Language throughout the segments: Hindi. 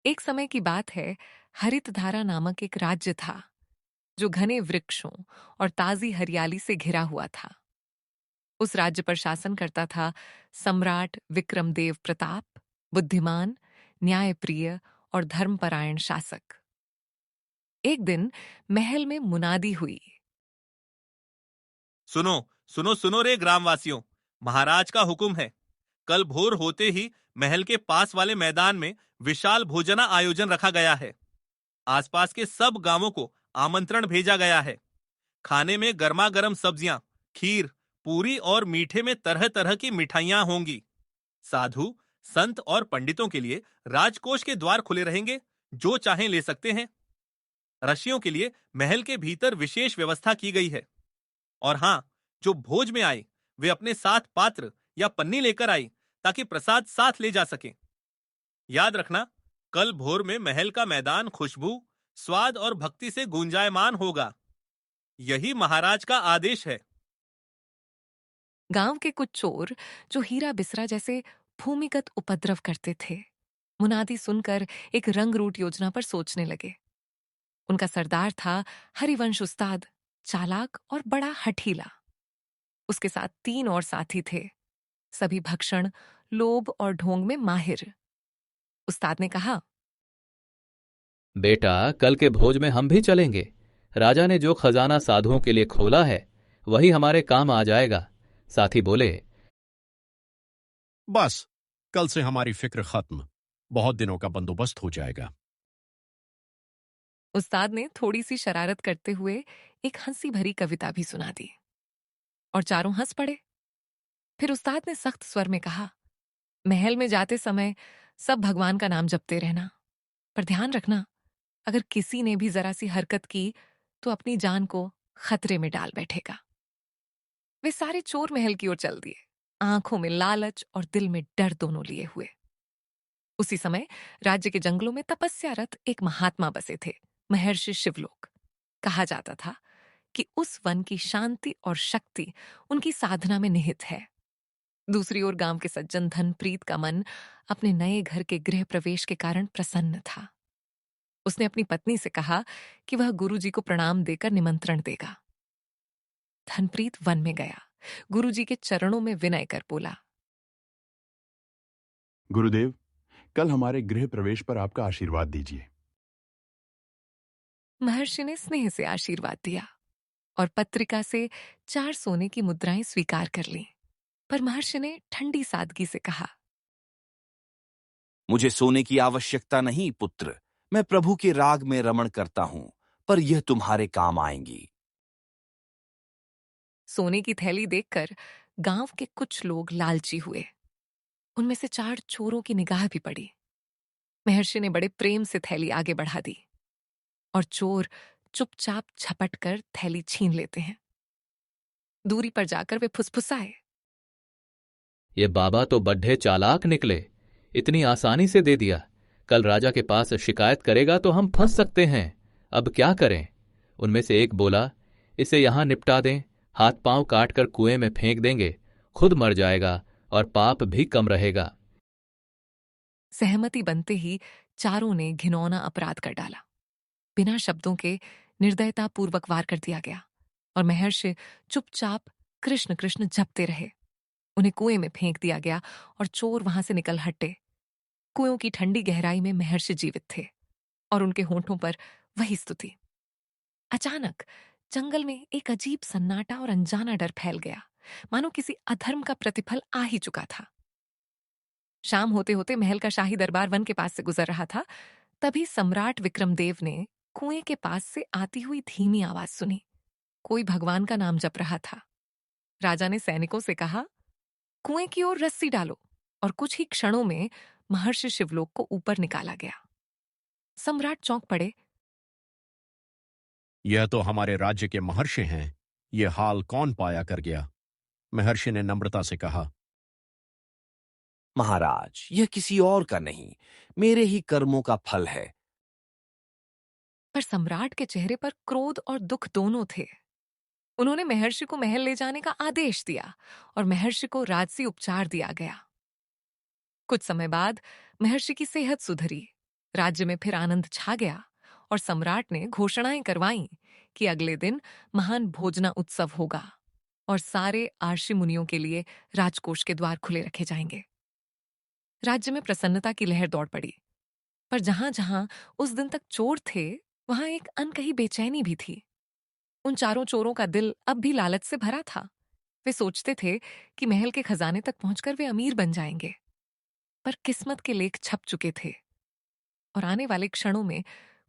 एक समय की बात है, हरितधारा नामक एक राज्य था जो घने वृक्षों और ताजी हरियाली से घिरा हुआ था। उस राज्य पर शासन करता था सम्राट विक्रमदेव प्रताप, बुद्धिमान, न्यायप्रिय और धर्मपरायण शासक। एक दिन महल में मुनादी हुई। सुनो सुनो सुनो रे ग्रामवासियों, महाराज का हुक्म है। कल भोर होते ही महल के पास वाले मैदान में विशाल भोजना आयोजन रखा गया है। आसपास के सब गांवों को आमंत्रण भेजा गया है। खाने में गर्मा गर्म सब्जियां, खीर, पूरी और मीठे में तरह तरह की मिठाइयां होंगी। साधु, संत और पंडितों के लिए राजकोष के द्वार खुले रहेंगे, जो चाहें ले सकते हैं। रशियों के लिए महल के भीतर विशेष व्यवस्था की गई है। और हाँ, जो भोज में आए वे अपने साथ पात्र या पन्नी लेकर आए, ताकि प्रसाद साथ ले जा सकें। याद रखना, कल भोर में महल का मैदान खुशबू, स्वाद और भक्ति से गूंजायमान होगा। यही महाराज का आदेश है। गांव के कुछ चोर जो हीरा बिसरा जैसे भूमिगत उपद्रव करते थे, मुनादी सुनकर एक रंगरूट योजना पर सोचने लगे। उनका सरदार था हरिवंश उस्ताद, चालाक और बड़ा हठीला। उसके साथ 3 और साथी थे, सभी भक्षण, लोभ और ढोंग में माहिर। उस्ताद ने कहा, बेटा, कल के भोज में हम भी चलेंगे। राजा ने जो खजाना साधुओं के लिए खोला है वही हमारे काम आ जाएगा। साथी बोले, बस, कल से हमारी फिक्र खत्म। बहुत दिनों का बंदोबस्त हो जाएगा। उस्ताद ने थोड़ी सी शरारत करते हुए एक हंसी भरी कविता भी सुना दी और चारों हंस पड़े। फिर उस्ताद ने सख्त स्वर में कहा, महल में जाते समय सब भगवान का नाम जपते रहना, पर ध्यान रखना, अगर किसी ने भी जरा सी हरकत की तो अपनी जान को खतरे में डाल बैठेगा। वे सारे चोर महल की ओर चल दिए, आंखों में लालच और दिल में डर दोनों लिए हुए। उसी समय राज्य के जंगलों में तपस्यारत एक महात्मा बसे थे, महर्षि शिवलोक। कहा जाता था कि उस वन की शांति और शक्ति उनकी साधना में निहित है। दूसरी ओर गांव के सज्जन धनप्रीत का मन अपने नए घर के गृह प्रवेश के कारण प्रसन्न था। उसने अपनी पत्नी से कहा कि वह गुरुजी को प्रणाम देकर निमंत्रण देगा। धनप्रीत वन में गया, गुरुजी के चरणों में विनय कर बोला, गुरुदेव, कल हमारे गृह प्रवेश पर आपका आशीर्वाद दीजिए। महर्षि ने स्नेह से आशीर्वाद दिया और पत्रिका से 4 सोने की मुद्राएं स्वीकार कर लीं। पर महर्षि ने ठंडी सादगी से कहा, मुझे सोने की आवश्यकता नहीं पुत्र। मैं प्रभु के राग में रमण करता हूं, पर यह तुम्हारे काम आएंगी। सोने की थैली देखकर गांव के कुछ लोग लालची हुए। उनमें से 4 चोरों की निगाह भी पड़ी। महर्षि ने बड़े प्रेम से थैली आगे बढ़ा दी और चोर चुपचाप झपट कर थैली छीन लेते हैं। दूरी पर जाकर वे फुसफुसाए, ये बाबा तो बड्ढे चालाक निकले, इतनी आसानी से दे दिया। कल राजा के पास शिकायत करेगा तो हम फंस सकते हैं। अब क्या करें? उनमें से एक बोला, इसे यहां निपटा दें, हाथ पांव काट कर कुएं में फेंक देंगे, खुद मर जाएगा और पाप भी कम रहेगा। सहमति बनते ही चारों ने घिनौना अपराध कर डाला। बिना शब्दों के निर्दयतापूर्वक वार कर दिया गया और महर्षि चुपचाप कृष्ण कृष्ण जपते रहे। उन्हें कुएं में फेंक दिया गया और चोर वहां से निकल हटे। कुएं की ठंडी गहराई में महर्षि जीवित थे और उनके होंठों पर वही स्तुति। अचानक जंगल में एक अजीब सन्नाटा और अनजाना डर फैल गया, मानो किसी अधर्म का प्रतिफल आ ही चुका था। शाम होते होते महल का शाही दरबार वन के पास से गुजर रहा था। तभी सम्राट विक्रमदेव ने कुएं के पास से आती हुई धीमी आवाज सुनी। कोई भगवान का नाम जप रहा था। राजा ने सैनिकों से कहा, कुएं की ओर रस्सी डालो, और कुछ ही क्षणों में महर्षि शिवलोक को ऊपर निकाला गया। सम्राट चौंक पड़े। यह तो हमारे राज्य के महर्षि हैं। यह हाल कौन पाया कर गया? महर्षि ने नम्रता से कहा, महाराज, यह किसी और का नहीं, मेरे ही कर्मों का फल है। पर सम्राट के चेहरे पर क्रोध और दुख दोनों थे। उन्होंने महर्षि को महल ले जाने का आदेश दिया और महर्षि को राजसी उपचार दिया गया। कुछ समय बाद महर्षि की सेहत सुधरी। राज्य में फिर आनंद छा गया और सम्राट ने घोषणाएं करवाईं कि अगले दिन महान भोजना उत्सव होगा और सारे आर्षि मुनियों के लिए राजकोष के द्वार खुले रखे जाएंगे। राज्य में प्रसन्नता की लहर दौड़ पड़ी, पर जहां जहां उस दिन तक चोर थे वहां एक अनकही बेचैनी भी थी। उन चारों चोरों का दिल अब भी लालच से भरा था। वे सोचते थे कि महल के खजाने तक पहुंचकर वे अमीर बन जाएंगे, पर किस्मत के लेख छप चुके थे और आने वाले क्षणों में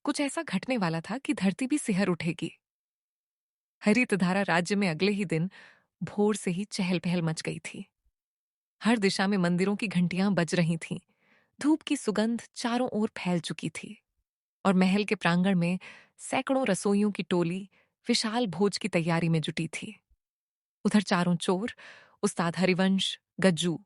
कुछ ऐसा घटने वाला था कि धरती भी सिहर उठेगी। हरितधारा राज्य में अगले ही दिन भोर से ही चहल पहल मच गई थी। हर दिशा में मंदिरों की घंटियां बज रही थीं। धूप की सुगंध चारों ओर फैल चुकी थी और महल के प्रांगण में सैकड़ों रसोइयों की टोली विशाल भोज की तैयारी में जुटी थी। उधर चारों चोर, उस्ताद हरिवंश, गज्जू